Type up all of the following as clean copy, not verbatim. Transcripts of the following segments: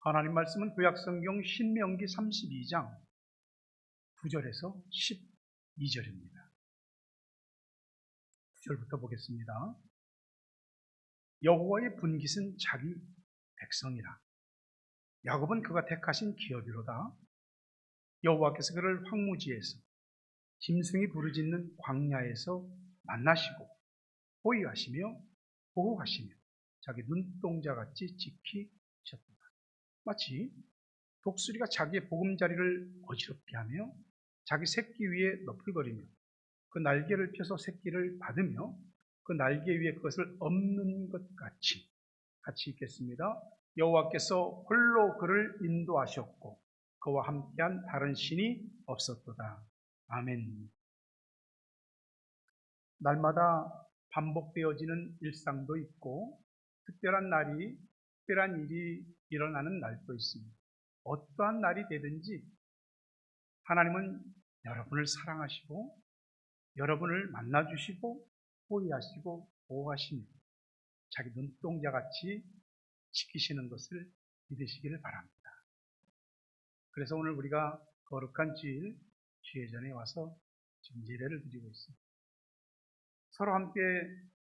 하나님 말씀은 구약성경 신명기 32장 9절에서 12절입니다. 9절부터 보겠습니다. 여호와의 분깃은 자기 백성이라. 야곱은 그가 택하신 기업이로다. 여호와께서 그를 황무지에서 짐승이 부르짖는 광야에서 만나시고 호위하시며 보호하시며 자기 눈동자같이 지키셨다. 마치 독수리가 자기의 보금자리를 어지럽게 하며 자기 새끼 위에 너풀거리며 그 날개를 펴서 새끼를 받으며 그 날개 위에 그것을 엎는 것 같이 있겠습니다. 여호와께서 홀로 그를 인도하셨고 그와 함께한 다른 신이 없었도다. 아멘. 날마다 반복되어지는 일상도 있고 특별한 일이 일어나는 날도 있습니다. 어떠한 날이 되든지 하나님은 여러분을 사랑하시고 여러분을 만나주시고 호위하시고 보호하시며 자기 눈동자같이 지키시는 것을 믿으시기를 바랍니다. 그래서 오늘 우리가 거룩한 주일 주례전에 와서 지금 예배를 드리고 있습니다. 서로 함께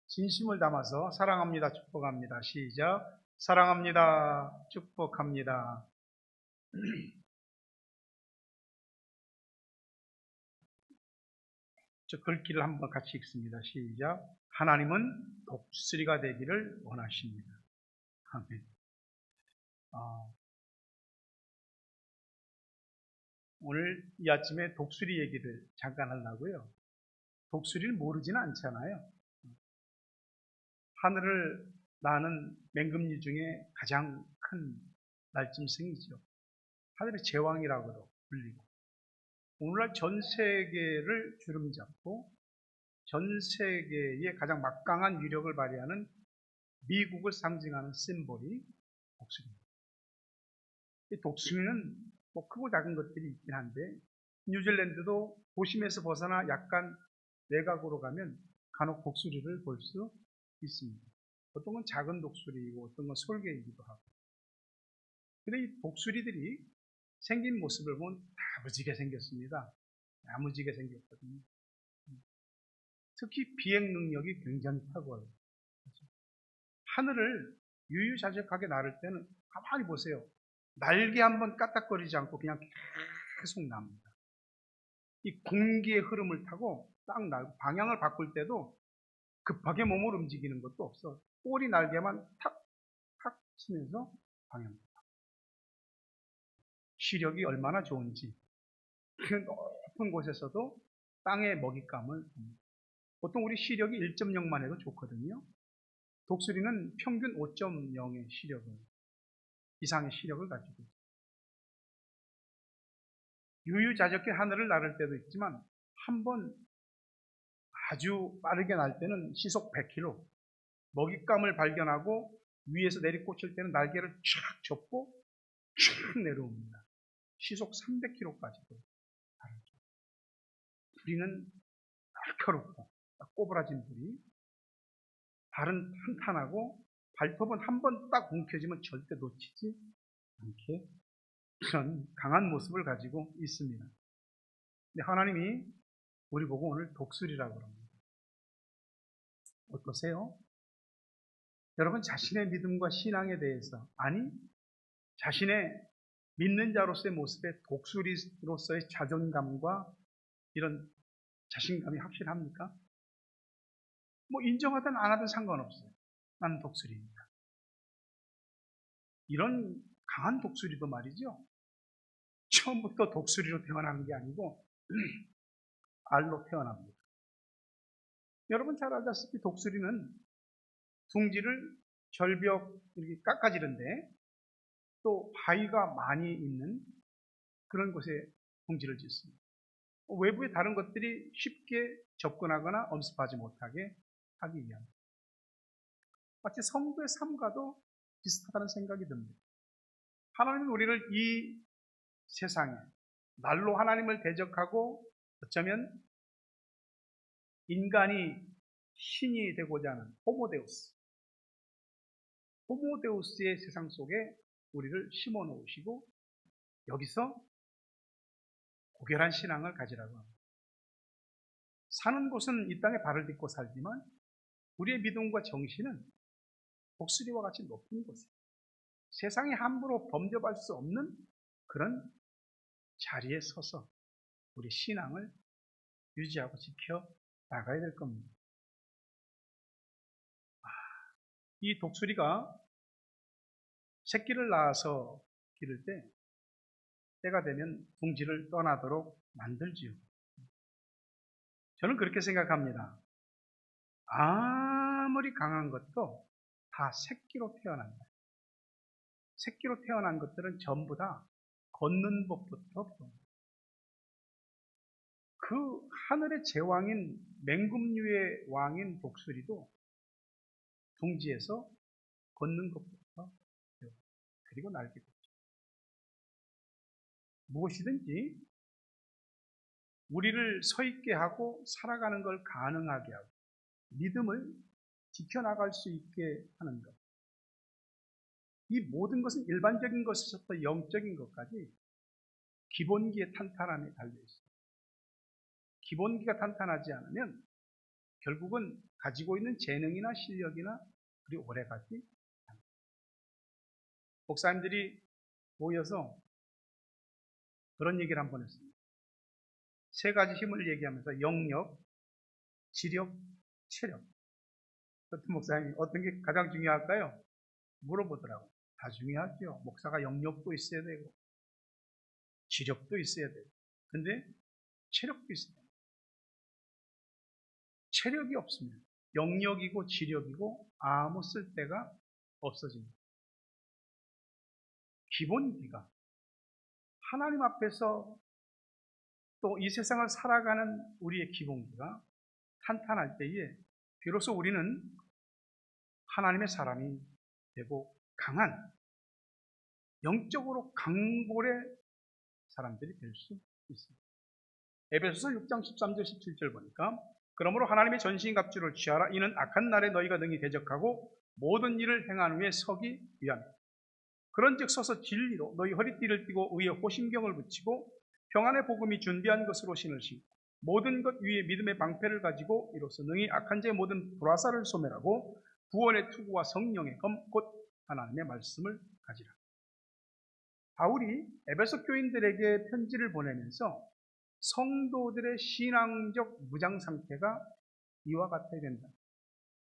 진심을 담아서 사랑합니다, 축복합니다. 시작. 사랑합니다, 축복합니다. 저 글귀를 한번 같이 읽습니다. 시작. 하나님은 독수리가 되기를 원하십니다. 아멘. 오늘 이 아침에 독수리 얘기를 잠깐 하려고요. 독수리를 모르지는 않잖아요. 하늘을 나는 맹금류 중에 가장 큰 날짐승이죠. 하늘의 제왕이라고도 불리고 오늘날 전 세계를 주름잡고 전 세계에 가장 막강한 위력을 발휘하는 미국을 상징하는 심볼이 독수리입니다. 이 독수리는 뭐 크고 작은 것들이 있긴 한데 뉴질랜드도 도심에서 벗어나 약간 외곽으로 가면 간혹 독수리를 볼 수 있습니다. 어떤 건 작은 독수리이고 어떤 건 솔개이기도 하고. 근데 이 독수리들이 생긴 모습을 보면 야무지게 생겼습니다. 야무지게 생겼거든요. 특히 비행 능력이 굉장히 탁월해요. 하늘을 유유자적하게 나를 때는 가만히 보세요. 날개 한번 까딱거리지 않고 그냥 계속 납니다. 이 공기의 흐름을 타고 딱 날고 방향을 바꿀 때도 급하게 몸을 움직이는 것도 없어. 꼬리 날개만 탁탁 치면서 방향을 바꿔. 시력이 얼마나 좋은지 그 높은 곳에서도 땅의 먹잇감을 봅니다. 보통 우리 시력이 1.0만 해도 좋거든요. 독수리는 평균 5.0의 이상의 시력을 가지고 있습니다. 유유자적히 하늘을 나를 때도 있지만 한번 아주 빠르게 날 때는 시속 100km, 먹잇감을 발견하고 위에서 내리꽂힐 때는 날개를 쫙 접고 쫙 내려옵니다. 시속 300km까지도 다르죠. 부리는 날카롭고 꼬부라진 부리, 발은 탄탄하고 발톱은 한 번 딱 움켜쥐면 절대 놓치지 않게 그런 강한 모습을 가지고 있습니다. 근데 하나님이 우리 보고 오늘 독수리라고 합니다. 어떠세요? 여러분 자신의 믿음과 신앙에 대해서 아니 자신의 믿는 자로서의 모습에 독수리로서의 자존감과 이런 자신감이 확실합니까? 뭐 인정하든 안 하든 상관없어요. 나는 독수리입니다. 이런 강한 독수리도 말이죠. 처음부터 독수리로 태어나는 게 아니고 알로 태어납니다. 여러분 잘 알다시피 독수리는 둥지를 절벽 이렇게 깎아지는데 또 바위가 많이 있는 그런 곳에 둥지를 짓습니다. 외부의 다른 것들이 쉽게 접근하거나 엄습하지 못하게 하기 위함입니다. 마치 성도의 삶과도 비슷하다는 생각이 듭니다. 하나님은 우리를 이 세상에 날로 하나님을 대적하고 어쩌면 인간이 신이 되고자 하는 호모데우스의 세상 속에 우리를 심어 놓으시고 여기서 고결한 신앙을 가지라고 합니다. 사는 곳은 이 땅에 발을 딛고 살지만 우리의 믿음과 정신은 독수리와 같이 높은 곳에 세상에 함부로 범접할 수 없는 그런 자리에 서서 우리 신앙을 유지하고 지켜 나가야 될 겁니다. 이 독수리가 새끼를 낳아서 기를 때 때가 되면 둥지를 떠나도록 만들지요. 저는 그렇게 생각합니다. 아무리 강한 것도 다 새끼로 태어난다. 새끼로 태어난 것들은 전부 다 걷는 법부터 배웁니다. 그 하늘의 제왕인 맹금류의 왕인 독수리도 둥지에서 걷는 것부터 배웁니다. 그리고 날게 됩니다. 무엇이든지 우리를 서 있게 하고 살아가는 걸 가능하게 하고 믿음을 지켜나갈 수 있게 하는 것. 이 모든 것은 일반적인 것에서부터 영적인 것까지 기본기의 탄탄함이 달려있습니다. 기본기가 탄탄하지 않으면 결국은 가지고 있는 재능이나 실력이나 그리 오래가지 않습니다. 목사님들이 모여서 그런 얘기를 한번 했습니다. 세 가지 힘을 얘기하면서 영력, 지력, 체력. 어떤 목사님이 어떤 게 가장 중요할까요? 물어보더라고요. 다 중요하죠. 목사가 영력도 있어야 되고 지력도 있어야 되고 근데 체력도 있어야 돼요. 체력이 없으면 영력이고 지력이고 아무 쓸데가 없어집니다. 기본기가 하나님 앞에서 또 이 세상을 살아가는 우리의 기본기가 탄탄할 때에 비로소 우리는 하나님의 사람이 되고 강한 영적으로 강골의 사람들이 될 수 있습니다. 에베소서 6장 13절 17절 보니까 그러므로 하나님의 전신 갑주를 취하라. 이는 악한 날에 너희가 능히 대적하고 모든 일을 행한 후에 서기 위함이다. 그런즉 서서 진리로 너희 허리띠를 띠고 의의 호심경을 붙이고 평안의 복음이 준비한 것으로 신을 신고 모든 것 위에 믿음의 방패를 가지고 이로써 능히 악한 자의 모든 불화살을 소멸하고 구원의 투구와 성령의 검 곧 하나님의 말씀을 가지라. 바울이 에베소 교인들에게 편지를 보내면서 성도들의 신앙적 무장 상태가 이와 같아야 된다.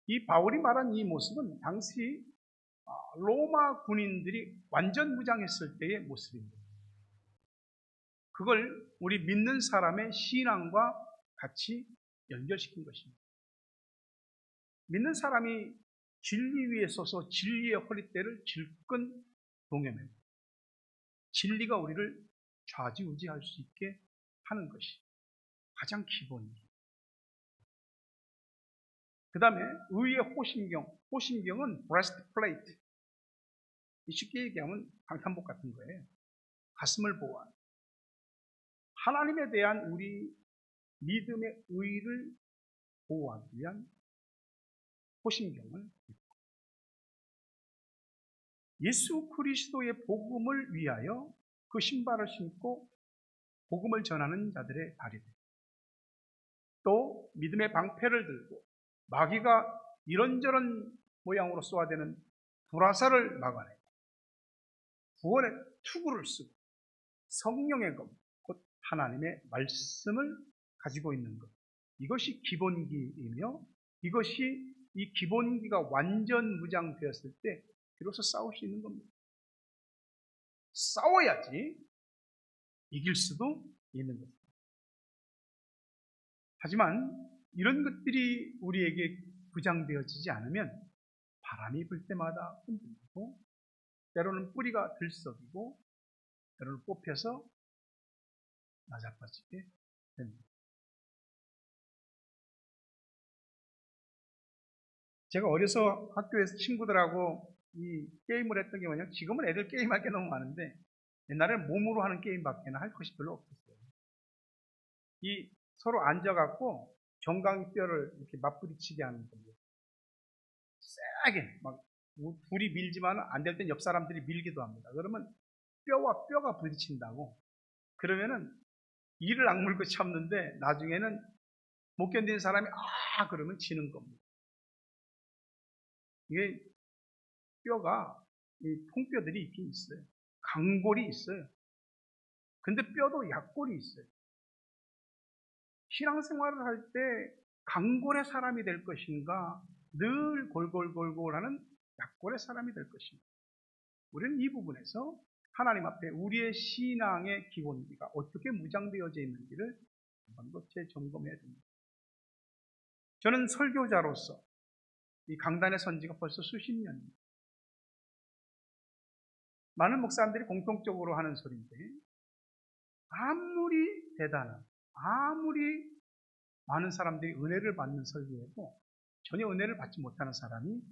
이 바울이 말한 이 모습은 당시 로마 군인들이 완전 무장했을 때의 모습입니다. 그걸 우리 믿는 사람의 신앙과 같이 연결시킨 것입니다. 믿는 사람이 진리 위에 서서 진리의 허리띠를 질끈 동여매고 진리가 우리를 좌지우지할 수 있게 하는 것이 가장 기본이에요. 그 다음에 의의 호심경은 breastplate. 쉽게 얘기하면 방탄복 같은 거예요. 가슴을 보호하는. 하나님에 대한 우리 믿음의 의를 보호하기 위한 호심경을 입고 예수 그리스도의 복음을 위하여 그 신발을 신고 복음을 전하는 자들의 발이 됩니다. 또 믿음의 방패를 들고 마귀가 이런저런 모양으로 쏘아대는 불화살을 막아내고 구원의 투구를 쓰고 성령의 검, 곧 하나님의 말씀을 가지고 있는 것. 이것이 기본기이며 이것이 이 기본기가 완전 무장되었을 때 비로소 싸울 수 있는 겁니다. 싸워야지 이길 수도 있는 겁니다. 하지만 이런 것들이 우리에게 부장되어지지 않으면 바람이 불 때마다 흔들리고 때로는 뿌리가 들썩이고 때로는 뽑혀서 나자빠지게 됩니다. 제가 어려서 학교에서 친구들하고 이 게임을 했던 게 뭐냐면 지금은 애들 게임할 게 너무 많은데 옛날에는 몸으로 하는 게임밖에 할 것이 별로 없었어요. 이 서로 앉아갖고 정강이 뼈를 이렇게 맞부딪히게 하는 겁니다. 세게 막 둘이 밀지만 안 될 땐 옆 사람들이 밀기도 합니다. 그러면 뼈와 뼈가 부딪힌다고. 그러면은 이를 악물고 참는데 나중에는 못 견디는 사람이 그러면 지는 겁니다. 이게 뼈가 이 통뼈들이 있긴 있어요. 강골이 있어요. 근데 뼈도 약골이 있어요. 신앙생활을 할 때 강골의 사람이 될 것인가, 늘 골골골골하는 약골의 사람이 될 것인가. 우리는 이 부분에서 하나님 앞에 우리의 신앙의 기본기가 어떻게 무장되어져 있는지를 한 번 더 재점검해야 됩니다. 저는 설교자로서 이 강단의 선지가 벌써 수십 년입니다. 많은 목사님들이 공통적으로 하는 소리인데, 아무리 대단한, 아무리 많은 사람들이 은혜를 받는 설교에도 전혀 은혜를 받지 못하는 사람이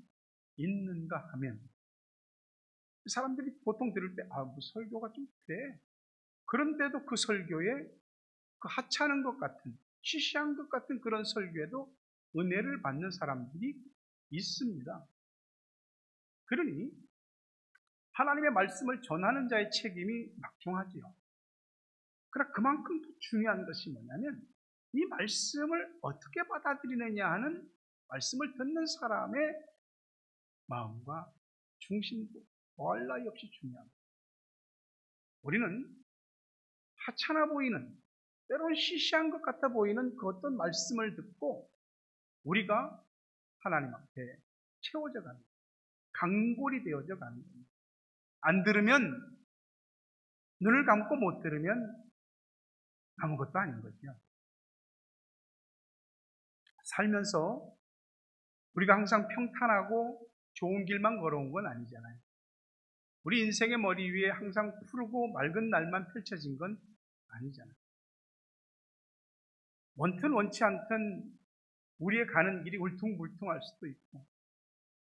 있는가 하면, 사람들이 보통 들을 때, 뭐 설교가 좀 그래. 그런데도 그 설교에 그 하찮은 것 같은, 시시한 것 같은 그런 설교에도 은혜를 받는 사람들이 있습니다. 그러니 하나님의 말씀을 전하는 자의 책임이 막중하지요. 그러나 그만큼 더 중요한 것이 뭐냐면 이 말씀을 어떻게 받아들이느냐 하는, 말씀을 듣는 사람의 마음과 중심도 더할 나위 없이 중요합니다. 우리는 하찮아 보이는, 때로는 시시한 것 같아 보이는 그 어떤 말씀을 듣고 우리가 하나님 앞에 채워져 가는, 강골이 되어져 가는 겁니다. 안 들으면, 눈을 감고 못 들으면 아무것도 아닌 거죠. 살면서 우리가 항상 평탄하고 좋은 길만 걸어온 건 아니잖아요. 우리 인생의 머리 위에 항상 푸르고 맑은 날만 펼쳐진 건 아니잖아요. 원튼 원치 않든 우리의 가는 길이 울퉁불퉁할 수도 있고,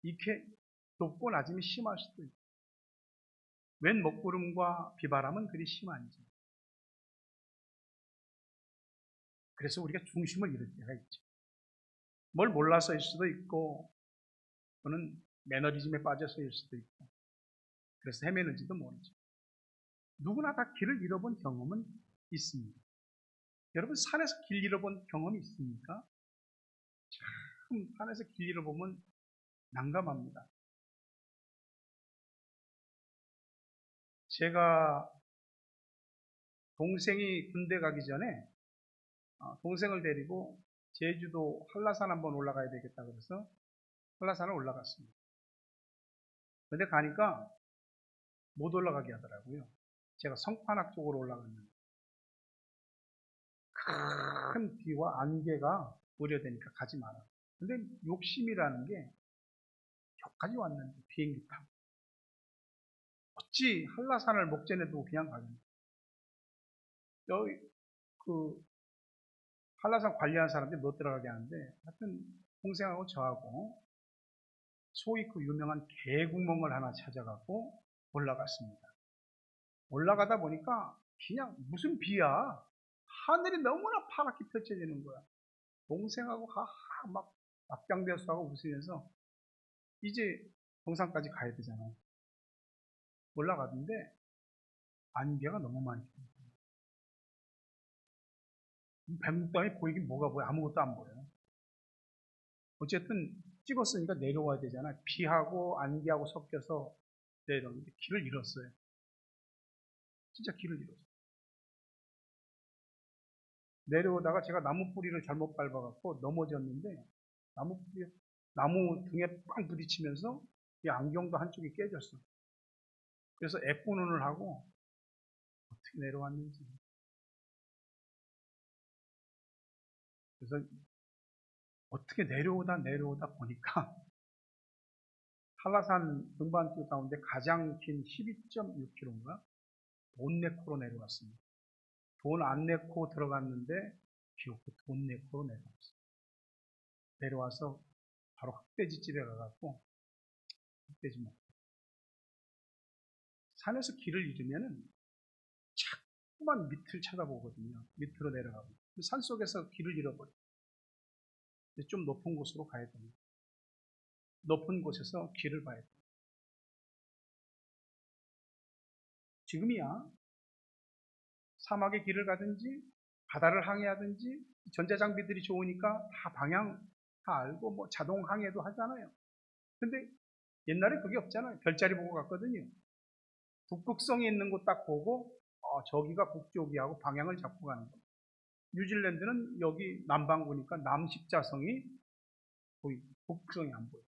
이렇게 높고 낮음이 심할 수도 있고, 웬 먹구름과 비바람은 그리 심한지. 그래서 우리가 중심을 잃을 때가 있죠. 뭘 몰라서일 수도 있고, 또는 매너리즘에 빠져서일 수도 있고, 그래서 헤매는지도 모르죠. 누구나 다 길을 잃어본 경험은 있습니다. 여러분, 산에서 길 잃어본 경험이 있습니까? 참, 산에서 길 잃어보면 난감합니다. 제가 동생이 군대 가기 전에 동생을 데리고 제주도 한라산 한번 올라가야 되겠다 그래서 한라산을 올라갔습니다. 근데 가니까 못 올라가게 하더라고요. 제가 성판악 쪽으로 올라갔는데 큰 비와 안개가 우려되니까 가지 마라. 근데 욕심이라는 게 여기까지 왔는데 비행기 타고 어찌 한라산을 목전에 두고 그냥 가겠냐. 여기 그 한라산 관리하는 사람들이 못 들어가게 하는데, 하여튼 동생하고 저하고 소위 그 유명한 개구멍을 하나 찾아가고 올라갔습니다. 올라가다 보니까 그냥 무슨 비야. 하늘이 너무나 파랗게 펼쳐지는 거야. 동생하고 막 앞장대서 하고 웃으면서 이제 정상까지 가야 되잖아요. 올라가던데 안개가 너무 많이 껴요. 백록담이 보이긴 뭐가 보여. 아무것도 안 보여요. 어쨌든 찍었으니까 내려와야 되잖아요. 비하고 안개하고 섞여서 내려오는데 길을 잃었어요. 진짜 길을 잃었어요. 내려오다가 제가 나무 뿌리를 잘못 밟아갖고 넘어졌는데 나무 등에 빵 부딪히면서 이 안경도 한쪽이 깨졌어. 그래서 애꾸눈을 하고 어떻게 내려왔는지. 그래서 어떻게 내려오다 보니까 한라산 등반길 가운데 가장 긴 12.6km인가 돈 내코로 내려왔습니다. 돈 안 내고 들어갔는데 비오고 돈 내고 내려왔어요. 내려와서 바로 흑돼지 집에 가갖고 흑돼지 먹고. 산에서 길을 잃으면은 자꾸만 밑을 쳐다보거든요. 밑으로 내려가고. 산 속에서 길을 잃어버려요. 좀 높은 곳으로 가야 됩니다. 높은 곳에서 길을 봐야 됩니다. 지금이야 사막의 길을 가든지 바다를 항해하든지 전자장비들이 좋으니까 다 방향 다 알고 뭐 자동 항해도 하잖아요. 근데 옛날에 그게 없잖아요. 별자리 보고 갔거든요. 북극성이 있는 곳 딱 보고 저기가 북쪽이 하고 방향을 잡고 가는 거예요. 뉴질랜드는 여기 남반구니까 남십자성이 보이고 북극성이 안 보여요.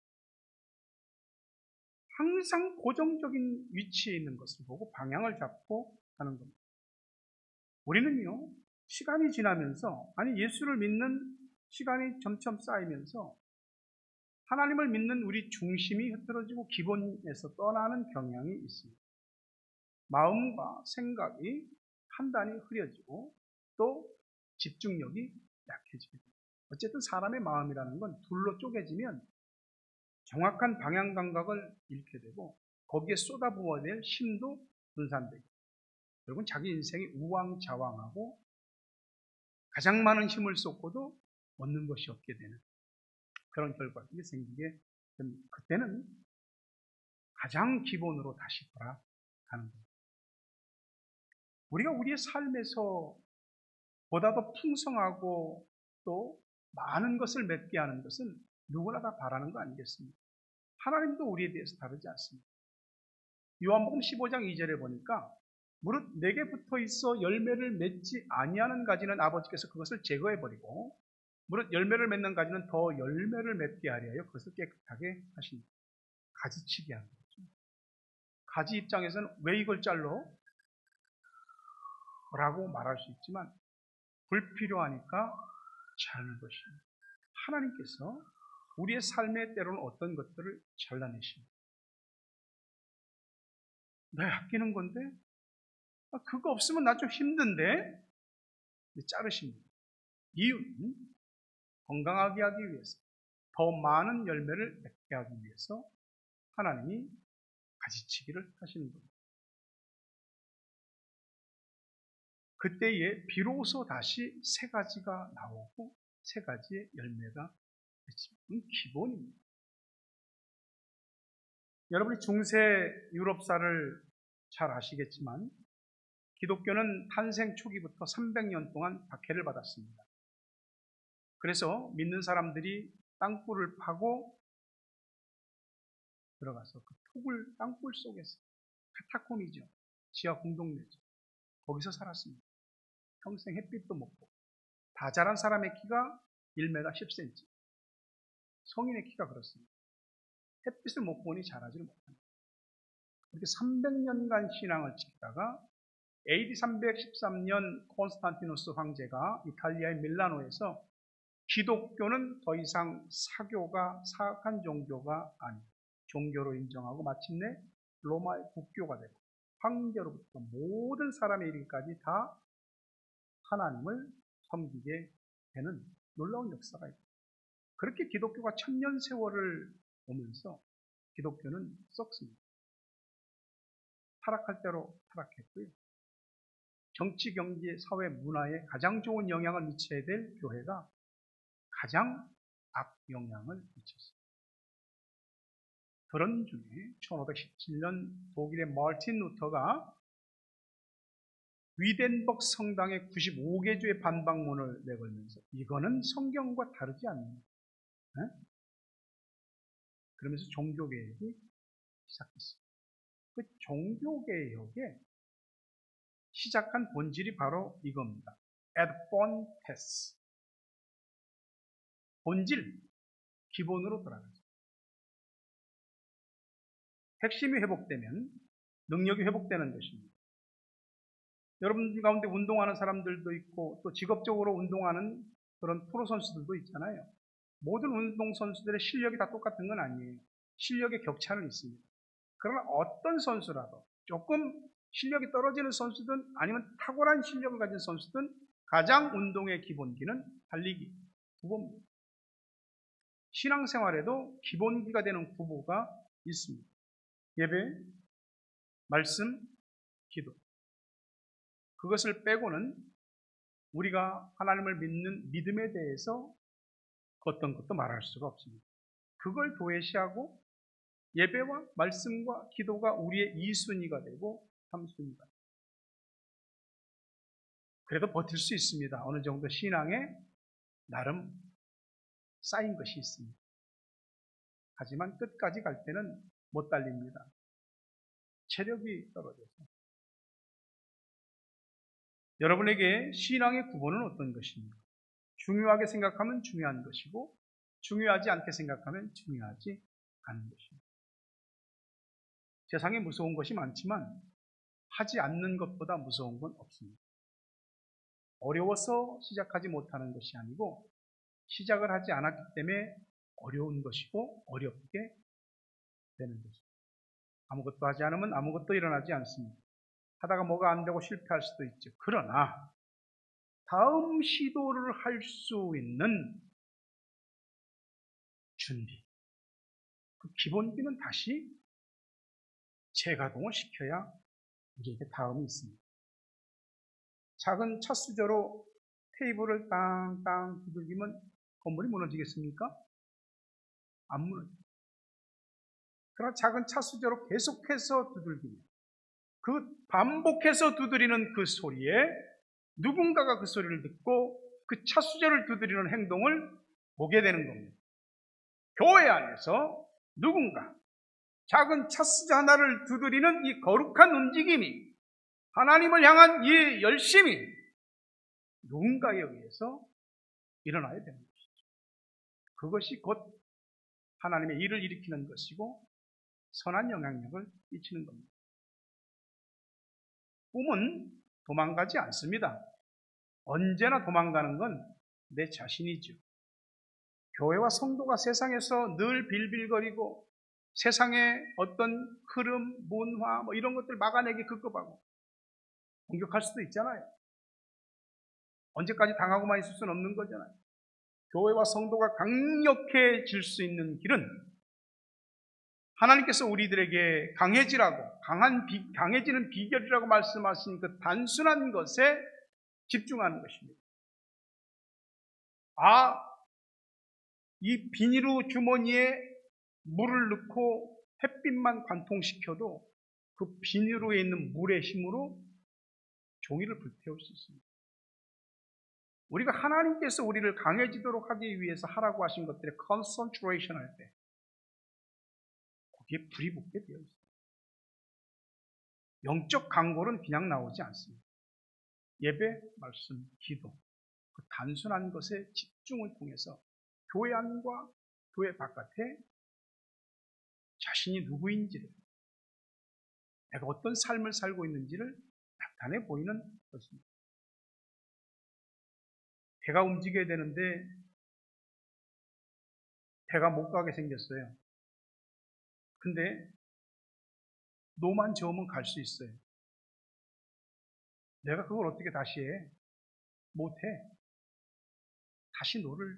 항상 고정적인 위치에 있는 것을 보고 방향을 잡고 가는 겁니다. 우리는요, 시간이 지나면서, 아니 예수를 믿는 시간이 점점 쌓이면서 하나님을 믿는 우리 중심이 흐트러지고 기본에서 떠나는 경향이 있습니다. 마음과 생각이 판단이 흐려지고 또 집중력이 약해지게 됩니다. 어쨌든 사람의 마음이라는 건 둘로 쪼개지면 정확한 방향 감각을 잃게 되고 거기에 쏟아부어야 될 힘도 분산되고 결국은 자기 인생이 우왕좌왕하고 가장 많은 힘을 쏟고도 얻는 것이 없게 되는 그런 결과들이 생기게 됩니다. 그때는 가장 기본으로 다시 돌아가는 겁니다. 우리가 우리의 삶에서 보다 더 풍성하고 또 많은 것을 맺게 하는 것은 누구나 다 바라는 거 아니겠습니까? 하나님도 우리에 대해서 다르지 않습니다. 요한복음 15장 2절에 보니까 무릇 내게 붙어 있어 열매를 맺지 아니하는 가지는 아버지께서 그것을 제거해 버리고 무릇 열매를 맺는 가지는 더 열매를 맺게 하려 하여 그것을 깨끗하게 하십니다. 가지치기 하는 거죠. 가지 입장에서는 왜 이걸 잘라? 라고 말할 수 있지만 불필요하니까 자르는 것입니다. 하나님께서 우리의 삶에 때로는 어떤 것들을 잘라내십니다. 내 아끼는 건데 그거 없으면 나 좀 힘든데 자르십니다. 이유는 건강하게 하기 위해서 더 많은 열매를 맺게 하기 위해서 하나님이 가지치기를 하시는 겁니다. 그때에 비로소 다시 새 가지가 나오고 새 가지의 열매가 맺힙니다. 기본입니다. 여러분이 중세 유럽사를 잘 아시겠지만 기독교는 탄생 초기부터 300년 동안 박해를 받았습니다. 그래서 믿는 사람들이 땅굴을 파고 들어가서 그 땅굴 속에서 카타콤이죠. 지하 공동묘죠. 거기서 살았습니다. 평생 햇빛도 못 보고 다 자란 사람의 키가 1m 10cm. 성인의 키가 그렇습니다. 햇빛을 못 보니 자라지를 못합니다. 그렇게 300년간 신앙을 지키다가 AD 313년 콘스탄티누스 황제가 이탈리아의 밀라노에서 기독교는 더 이상 사교가 사악한 종교가 아닌 종교로 인정하고 마침내 로마의 국교가 되고 황제로부터 모든 사람의 이르기까지 다 하나님을 섬기게 되는 놀라운 역사가 있다. 그렇게 기독교가 1000년 세월을 오면서 기독교는 썩습니다. 타락할 대로 타락했고요. 정치, 경제, 사회, 문화에 가장 좋은 영향을 미쳐야 될 교회가 가장 악영향을 미쳤습니다. 그런 중에 1517년 독일의 마르틴 루터가 위덴버그 성당의 95개조의 반박문을 내걸면서 이거는 성경과 다르지 않는다. 네? 그러면서 종교개혁이 시작됐습니다. 그 종교개혁의 시작한 본질이 바로 이겁니다. ad fontes. 본질, 기본으로 돌아가죠. 핵심이 회복되면 능력이 회복되는 것입니다. 여러분 가운데 운동하는 사람들도 있고 또 직업적으로 운동하는 그런 프로 선수들도 있잖아요. 모든 운동 선수들의 실력이 다 똑같은 건 아니에요. 실력의 격차는 있습니다. 그러나 어떤 선수라도 조금 실력이 떨어지는 선수든 아니면 탁월한 실력을 가진 선수든 가장 운동의 기본기는 달리기, 구보입니다. 신앙생활에도 기본기가 되는 구보가 있습니다. 예배, 말씀, 기도. 그것을 빼고는 우리가 하나님을 믿는 믿음에 대해서 어떤 것도 말할 수가 없습니다. 그걸 도외시하고 예배와 말씀과 기도가 우리의 2순위가 되고 3순위가 되고, 그래도 버틸 수 있습니다. 어느 정도 신앙에 나름 쌓인 것이 있습니다. 하지만 끝까지 갈 때는 못 달립니다. 체력이 떨어져서. 여러분에게 신앙의 구분은 어떤 것입니까? 중요하게 생각하면 중요한 것이고 중요하지 않게 생각하면 중요하지 않은 것입니다. 세상에 무서운 것이 많지만 하지 않는 것보다 무서운 건 없습니다. 어려워서 시작하지 못하는 것이 아니고 시작을 하지 않았기 때문에 어려운 것이고 어렵게 되는 것입니다. 아무것도 하지 않으면 아무것도 일어나지 않습니다. 하다가 뭐가 안 되고 실패할 수도 있죠. 그러나 다음 시도를 할 수 있는 준비, 그 기본기는 다시 재가동을 시켜야 우리에게 다음이 있습니다. 작은 찻수저로 테이블을 땅땅 두들기면 건물이 무너지겠습니까? 안 무너집니다. 그러나 작은 찻수저로 계속해서 두들기면 그 반복해서 두드리는 그 소리에 누군가가 그 소리를 듣고 그 찻수저를 두드리는 행동을 보게 되는 겁니다. 교회 안에서 누군가 작은 찻수저 하나를 두드리는 이 거룩한 움직임이, 하나님을 향한 이 열심이 누군가에 의해서 일어나야 되는 것이죠. 그것이 곧 하나님의 일을 일으키는 것이고 선한 영향력을 끼치는 겁니다. 꿈은 도망가지 않습니다. 언제나 도망가는 건 내 자신이죠. 교회와 성도가 세상에서 늘 빌빌거리고 세상의 어떤 흐름, 문화 이런 것들 막아내기 급급하고 공격할 수도 있잖아요. 언제까지 당하고만 있을 수는 없는 거잖아요. 교회와 성도가 강력해질 수 있는 길은 하나님께서 우리들에게 강해지라고, 강해지는 비결이라고 말씀하신 그 단순한 것에 집중하는 것입니다. 이 비닐우 주머니에 물을 넣고 햇빛만 관통시켜도 그 비닐우에 있는 물의 힘으로 종이를 불태울 수 있습니다. 우리가 하나님께서 우리를 강해지도록 하기 위해서 하라고 하신 것들의 concentration 할 때 거기에 불이 붙게 되어 있습니다. 영적 강골은 그냥 나오지 않습니다. 예배, 말씀, 기도, 그 단순한 것에 집중을 통해서 교회 안과 교회 바깥에 자신이 누구인지를, 내가 어떤 삶을 살고 있는지를 나타내 보이는 것입니다. 배가 움직여야 되는데 배가 못 가게 생겼어요. 근데 노만 저으면 갈 수 있어요. 내가 그걸 어떻게 다시 해? 못해. 다시 노를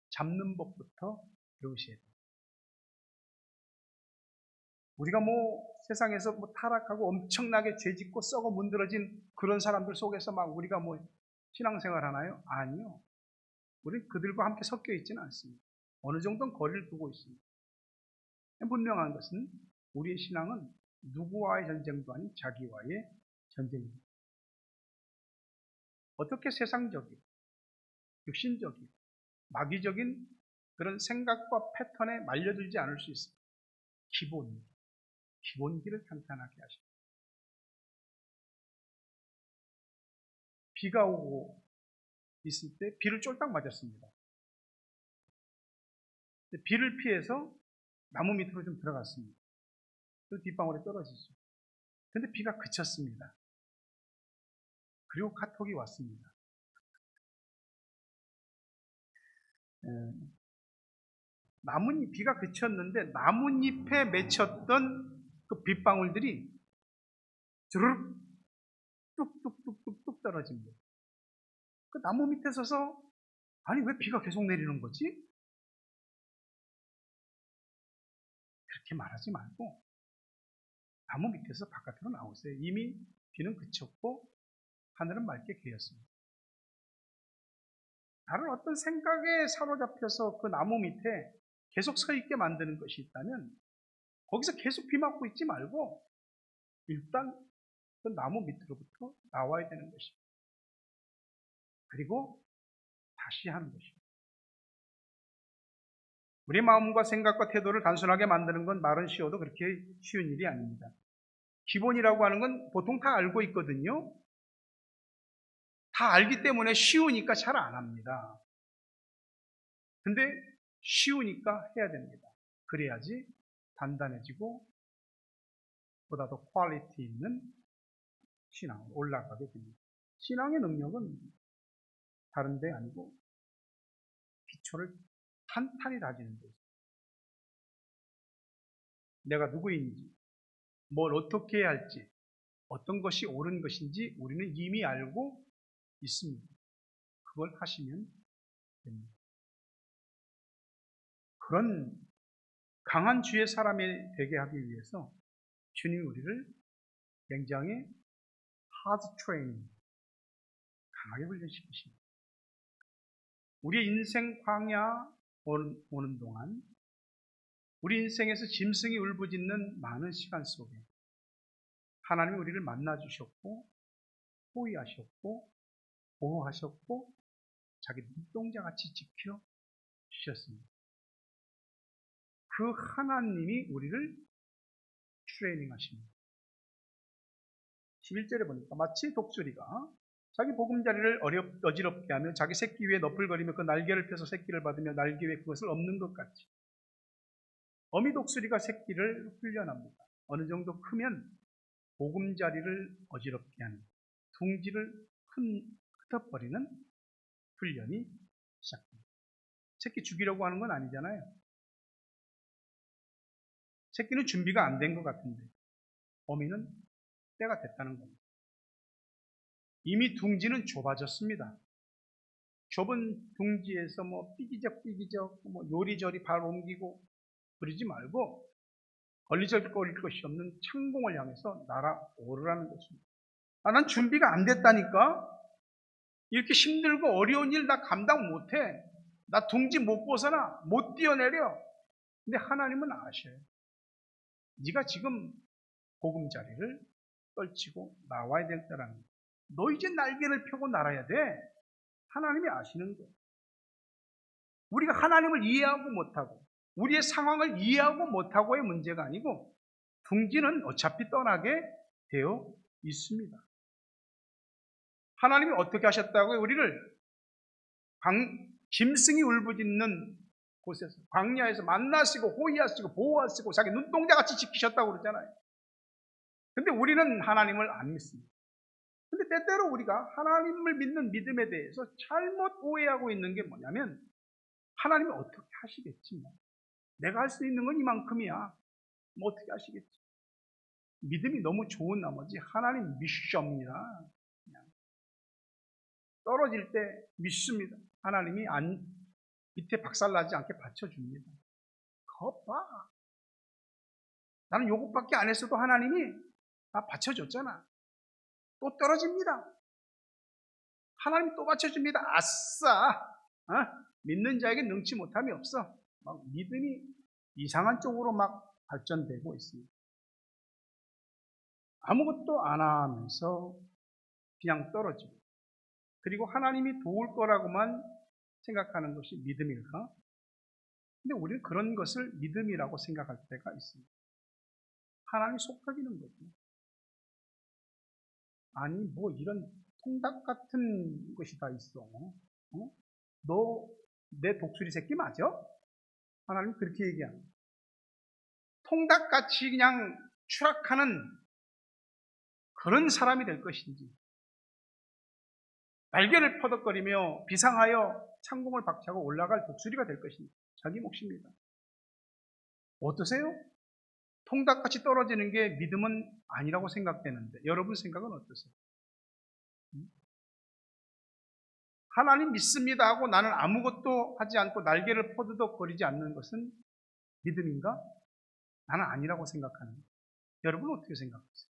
잡는 법부터 배우셔야 돼요. 우리가 세상에서 타락하고 엄청나게 죄짓고 썩어 문드러진 그런 사람들 속에서 막 우리가 신앙생활 하나요? 아니요. 우리는 그들과 함께 섞여 있지는 않습니다. 어느 정도는 거리를 두고 있습니다. 분명한 것은 우리의 신앙은 누구와의 전쟁도 아닌 자기와의 전쟁입니다. 어떻게 세상적이고 육신적이고 마귀적인 그런 생각과 패턴에 말려들지 않을 수 있습니다. 기본기를 탄탄하게 하십니다. 비가 오고 있을 때 비를 쫄딱 맞았습니다. 비를 피해서 나무 밑으로 좀 들어갔습니다. 그 빗방울이 떨어지죠. 근데 비가 그쳤습니다. 그리고 카톡이 왔습니다. 비가 그쳤는데 나뭇잎에 맺혔던 그 빗방울들이 주르륵 뚝뚝뚝뚝뚝 떨어집니다. 그 나무 밑에 서서 아니 왜 비가 계속 내리는 거지? 그렇게 말하지 말고 나무 밑에서 바깥으로 나오세요. 이미 비는 그쳤고 하늘은 맑게 개었습니다. 다른 어떤 생각에 사로잡혀서 그 나무 밑에 계속 서 있게 만드는 것이 있다면 거기서 계속 비 맞고 있지 말고 일단 그 나무 밑으로부터 나와야 되는 것입니다. 그리고 다시 하는 것입니다. 우리 마음과 생각과 태도를 단순하게 만드는 건 말은 쉬워도 그렇게 쉬운 일이 아닙니다. 기본이라고 하는 건 보통 다 알고 있거든요. 다 알기 때문에 쉬우니까 잘 안 합니다. 근데 쉬우니까 해야 됩니다. 그래야지 단단해지고 보다 더 퀄리티 있는 신앙으로 올라가게 됩니다. 신앙의 능력은 다른 데 아니고 기초를 탄탄히 다지는 거죠. 내가 누구인지, 뭘 어떻게 해야 할지, 어떤 것이 옳은 것인지 우리는 이미 알고 있습니다. 그걸 하시면 됩니다. 그런 강한 주의 사람이 되게 하기 위해서 주님이 우리를 굉장히 hard training, 강하게 훈련시키십니다. 우리의 인생 광야 오는 동안 우리 인생에서 짐승이 울부짖는 많은 시간 속에 하나님이 우리를 만나주셨고 호위하셨고 보호하셨고 자기 눈동자같이 지켜주셨습니다. 그 하나님이 우리를 트레이닝하십니다. 11절에 보니까 마치 독수리가 자기 보금자리를 어지럽게 하며 자기 새끼 위에 너풀거리며 그 날개를 펴서 새끼를 받으며 날개 위에 그것을 엎는 것 같이 어미 독수리가 새끼를 훈련합니다. 어느 정도 크면 보금자리를 어지럽게 하는 둥지를 흩어버리는 훈련이 시작됩니다. 새끼 죽이려고 하는 건 아니잖아요. 새끼는 준비가 안 된 것 같은데 어미는 때가 됐다는 겁니다. 이미 둥지는 좁아졌습니다. 좁은 둥지에서 삐기적 요리저리 발 옮기고 그러지 말고 걸리적거릴 것이 없는 창공을 향해서 날아오르라는 것입니다. 난 준비가 안 됐다니까? 이렇게 힘들고 어려운 일 나 감당 못해. 나 둥지 못 벗어나. 못 뛰어내려. 근데 하나님은 아셔요. 네가 지금 보금자리를 떨치고 나와야 될 때라는 거야. 너 이제 날개를 펴고 날아야 돼. 하나님이 아시는 거예요. 우리가 하나님을 이해하고 못하고 우리의 상황을 이해하고 못하고의 문제가 아니고 둥지는 어차피 떠나게 되어 있습니다. 하나님이 어떻게 하셨다고요? 우리를 짐승이 울부짖는 곳에서 광야에서 만나시고 호위하시고 보호하시고 자기 눈동자같이 지키셨다고 그러잖아요. 근데 우리는 하나님을 안 믿습니다. 근데 때때로 우리가 하나님을 믿는 믿음에 대해서 잘못 오해하고 있는 게 뭐냐면 하나님이 어떻게 하시겠지 뭐. 내가 할 수 있는 건 이만큼이야. 뭐 어떻게 하시겠지. 믿음이 너무 좋은 나머지 하나님 믿습니다. 그냥 떨어질 때 믿습니다. 하나님이 밑에 박살나지 않게 받쳐줍니다. 거 봐. 나는 요것밖에 안 했어도 하나님이 다 받쳐줬잖아. 또 떨어집니다. 하나님 또 받쳐줍니다. 아싸! 믿는 자에게 능치 못함이 없어. 막 믿음이 이상한 쪽으로 막 발전되고 있습니다. 아무것도 안 하면서 그냥 떨어지고 그리고 하나님이 도울 거라고만 생각하는 것이 믿음일까? 근데 우리는 그런 것을 믿음이라고 생각할 때가 있습니다. 하나님이 속삭이는 거죠. 아니 뭐 이런 통닭 같은 것이 다 있어. 너 내 독수리 새끼 맞아? 하나님 그렇게 얘기합니다. 통닭같이 그냥 추락하는 그런 사람이 될 것인지 날개를 퍼덕거리며 비상하여 창공을 박차고 올라갈 독수리가 될 것인지 자기 몫입니다. 어떠세요? 통닭같이 떨어지는 게 믿음은 아니라고 생각되는데 여러분 생각은 어떠세요? 하나님 믿습니다 하고 나는 아무것도 하지 않고 날개를 퍼드덕거리지 않는 것은 믿음인가? 나는 아니라고 생각하는 거예요. 여러분 어떻게 생각하세요?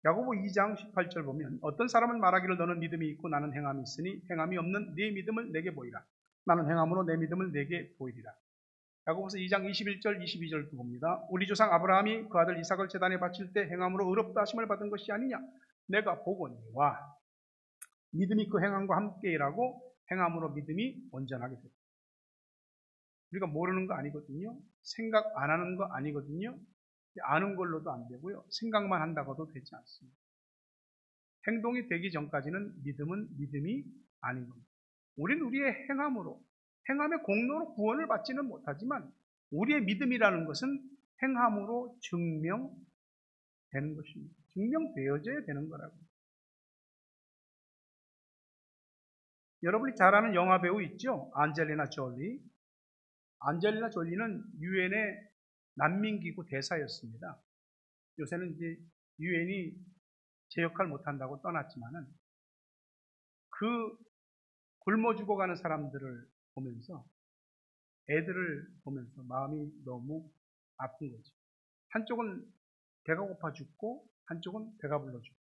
야고보 2장 18절 보면 어떤 사람은 말하기를 너는 믿음이 있고 나는 행함이 있으니 행함이 없는 네 믿음을 내게 보이라. 나는 행함으로 내 믿음을 내게 보이리라. 야고보서 2장 21절 22절도 봅니다. 우리 조상 아브라함이 그 아들 이삭을 제단에 바칠 때 행함으로 의롭다 하심을 받은 것이 아니냐. 내가 보거니와 믿음이 그 행함과 함께 일하고 행함으로 믿음이 온전하게 됐다. 우리가 모르는 거 아니거든요. 생각 안 하는 거 아니거든요. 아는 걸로도 안 되고요. 생각만 한다고도 되지 않습니다. 행동이 되기 전까지는 믿음은 믿음이 아닌 겁니다. 우리는 우리의 행함으로, 행함의 공로로 구원을 받지는 못하지만 우리의 믿음이라는 것은 행함으로 증명되는 것입니다. 증명되어져야 되는 거라고요. 여러분이 잘 아는 영화 배우 있죠? 안젤리나 졸리. 안젤리나 졸리는 유엔의 난민기구 대사였습니다. 요새는 이제 유엔이 제 역할 못한다고 떠났지만은 그 굶어 죽어가는 사람들을 보면서 애들을 보면서 마음이 너무 아픈 거죠. 한쪽은 배가 고파 죽고 한쪽은 배가 불러 죽고.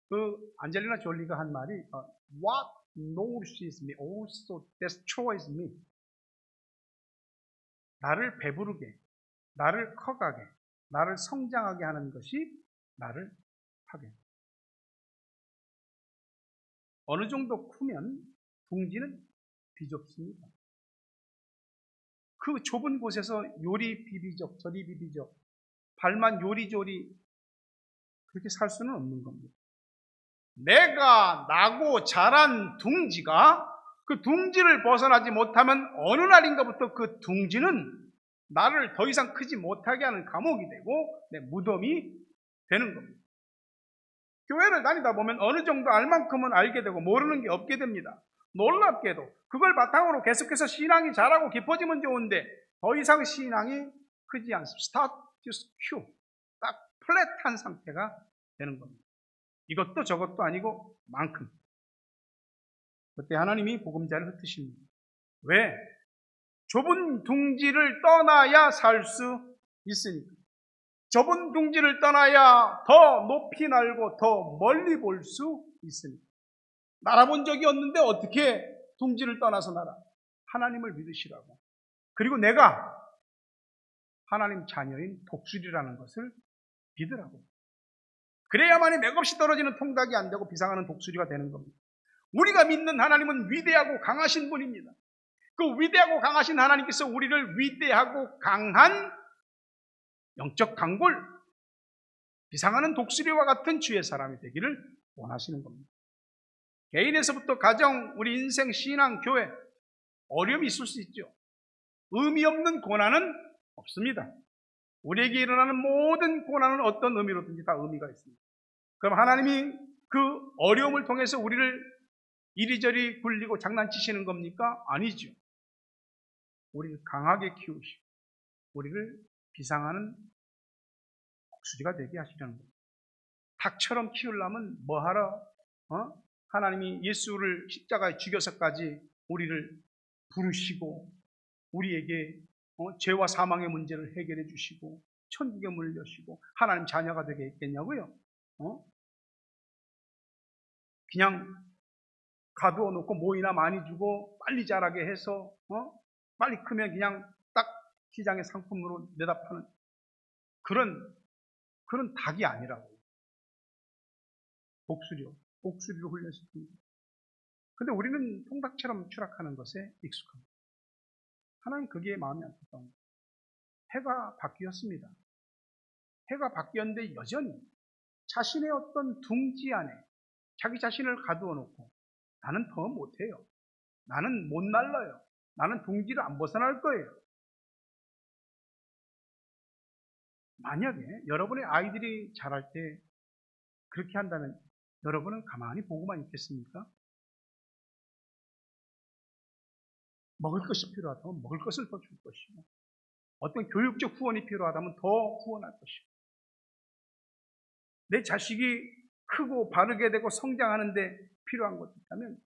그 안젤리나 졸리가 한 말이 What nourishes me also destroys me. 나를 배부르게, 나를 커가게, 나를 성장하게 하는 것이 나를 파괴. 어느 정도 크면 둥지는 비좁습니다. 그 좁은 곳에서 요리 비비적, 저리 비비적, 발만 요리조리 그렇게 살 수는 없는 겁니다. 내가 나고 자란 둥지가 그 둥지를 벗어나지 못하면 어느 날인가부터 그 둥지는 나를 더 이상 크지 못하게 하는 감옥이 되고 내 무덤이 되는 겁니다. 교회를 다니다 보면 어느 정도 알 만큼은 알게 되고 모르는 게 없게 됩니다. 놀랍게도 그걸 바탕으로 계속해서 신앙이 자라고 깊어지면 좋은데 더 이상 신앙이 크지 않습니다. 스타투스 큐, 딱 플랫한 상태가 되는 겁니다. 이것도 저것도 아니고 만큼. 그때 하나님이 보금자를 흩으십니다. 왜? 좁은 둥지를 떠나야 살 수 있으니까. 좁은 둥지를 떠나야 더 높이 날고 더 멀리 볼 수 있으니까. 날아본 적이 없는데 어떻게 둥지를 떠나서 날아? 하나님을 믿으시라고. 그리고 내가 하나님 자녀인 독수리라는 것을 믿으라고. 그래야만이 맥없이 떨어지는 통닭이 안 되고 비상하는 독수리가 되는 겁니다. 우리가 믿는 하나님은 위대하고 강하신 분입니다. 그 위대하고 강하신 하나님께서 우리를 위대하고 강한 영적 강골, 비상하는 독수리와 같은 주의 사람이 되기를 원하시는 겁니다. 개인에서부터 가정, 우리 인생, 신앙, 교회 어려움이 있을 수 있죠. 의미 없는 고난은 없습니다. 우리에게 일어나는 모든 고난은 어떤 의미로든지 다 의미가 있습니다. 그럼 하나님이 그 어려움을 통해서 우리를 이리저리 굴리고 장난치시는 겁니까? 아니죠. 우리를 강하게 키우시고 우리를 비상하는 독수리가 되게 하시려는 겁니다. 닭처럼 키우려면 뭐하러? 하나님이 예수를 십자가에 죽여서까지 우리를 부르시고 우리에게 죄와 사망의 문제를 해결해 주시고 천국에 문을 여시고 하나님 자녀가 되게 했겠냐고요? 그냥 가두어 놓고 모이나 많이 주고 빨리 자라게 해서 빨리 크면 그냥 딱 시장의 상품으로 내다 파는 그런 닭이 아니라고. 독수리로 훈련시킵니다. 근데 우리는 통닭처럼 추락하는 것에 익숙합니다. 하나님 그게 마음이 안타까운 해가 바뀌었습니다. 해가 바뀌었는데 여전히 자신의 어떤 둥지 안에 자기 자신을 가두어 놓고 나는 더 못해요. 나는 못 날라요. 나는 둥지를 안 벗어날 거예요. 만약에 여러분의 아이들이 자랄 때 그렇게 한다면 여러분은 가만히 보고만 있겠습니까? 먹을 것이 필요하다면 먹을 것을 더 줄 것이고 어떤 교육적 후원이 필요하다면 더 후원할 것이고 내 자식이 크고 바르게 되고 성장하는데 필요한 것이 있다면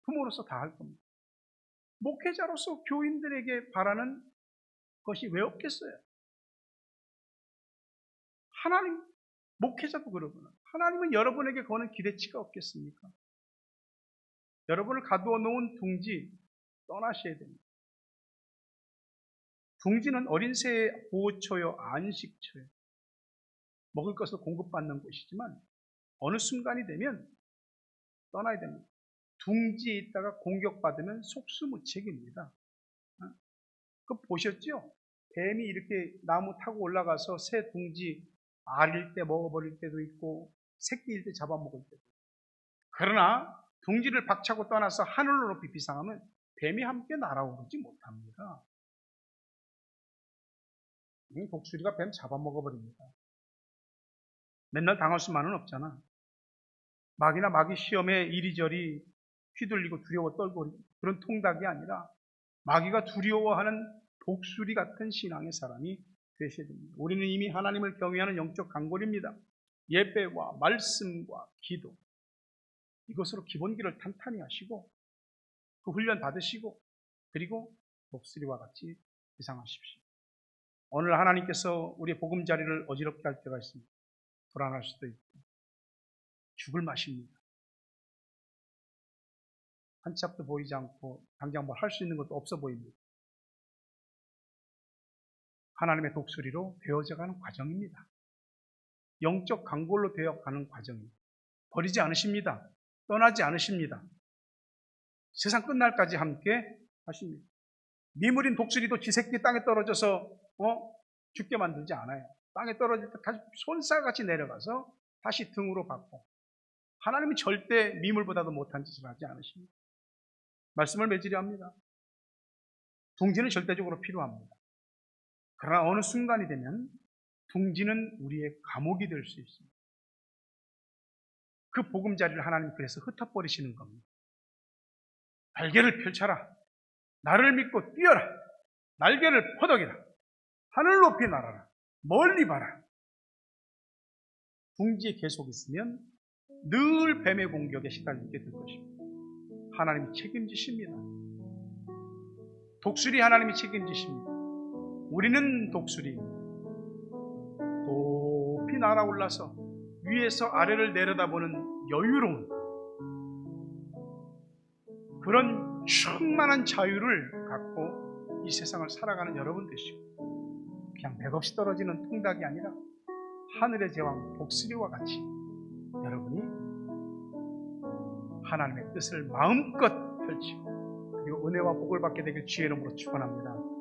부모로서 다 할 겁니다. 목회자로서 교인들에게 바라는 것이 왜 없겠어요? 하나님 목회자도 그러구나. 하나님은 여러분에게 거는 기대치가 없겠습니까? 여러분을 가두어 놓은 둥지 떠나셔야 됩니다. 둥지는 어린 새의 보호처요, 안식처요. 먹을 것을 공급받는 곳이지만 어느 순간이 되면 떠나야 됩니다. 둥지에 있다가 공격받으면 속수무책입니다. 그거 보셨죠? 뱀이 이렇게 나무 타고 올라가서 새 둥지 알일 때 먹어버릴 때도 있고 새끼일 때 잡아먹을 때도 있고. 그러나 둥지를 박차고 떠나서 하늘로 높이 비상하면 뱀이 함께 날아오르지 못합니다. 독수리가 뱀 잡아먹어버립니다. 맨날 당할 수만은 없잖아. 마귀나 마귀 시험에 이리저리 휘둘리고 두려워 떨고 그런 통닭이 아니라 마귀가 두려워하는 독수리 같은 신앙의 사람이 되셔야 됩니다. 우리는 이미 하나님을 경외하는 영적 강골입니다. 예배와 말씀과 기도, 이것으로 기본기를 탄탄히 하시고 그 훈련 받으시고 그리고 독수리와 같이 비상하십시오. 오늘 하나님께서 우리의 보금자리를 어지럽게 할 때가 있습니다. 불안할 수도 있고 죽을 맛입니다. 한 치 앞도 보이지 않고 당장 뭘 할 수 있는 것도 없어 보입니다. 하나님의 독수리로 되어져가는 과정입니다. 영적 강골로 되어가는 과정입니다. 버리지 않으십니다. 떠나지 않으십니다. 세상 끝날까지 함께 하십니다. 미물인 독수리도 지 새끼 땅에 떨어져서 죽게 만들지 않아요. 땅에 떨어질 때 다시 손살같이 내려가서 다시 등으로 받고, 하나님은 절대 미물보다도 못한 짓을 하지 않으십니다. 말씀을 맺으려 합니다. 둥지는 절대적으로 필요합니다. 그러나 어느 순간이 되면 둥지는 우리의 감옥이 될 수 있습니다. 그 보금자리를 하나님 그래서 흩어버리시는 겁니다. 날개를 펼쳐라. 나를 믿고 뛰어라. 날개를 퍼덕이라. 하늘 높이 날아라. 멀리 봐라. 둥지에 계속 있으면 늘 뱀의 공격에 시달리게 될 것입니다. 하나님이 책임지십니다. 독수리 하나님이 책임지십니다. 우리는 독수리, 높이 날아올라서 위에서 아래를 내려다보는 여유로운 그런 충만한 자유를 갖고 이 세상을 살아가는 여러분 되시고, 그냥 맥없이 떨어지는 통닭이 아니라 하늘의 제왕 독수리와 같이 여러분이 하나님의 뜻을 마음껏 펼치고 그리고 은혜와 복을 받게 되길 주의 이름으로 축원합니다.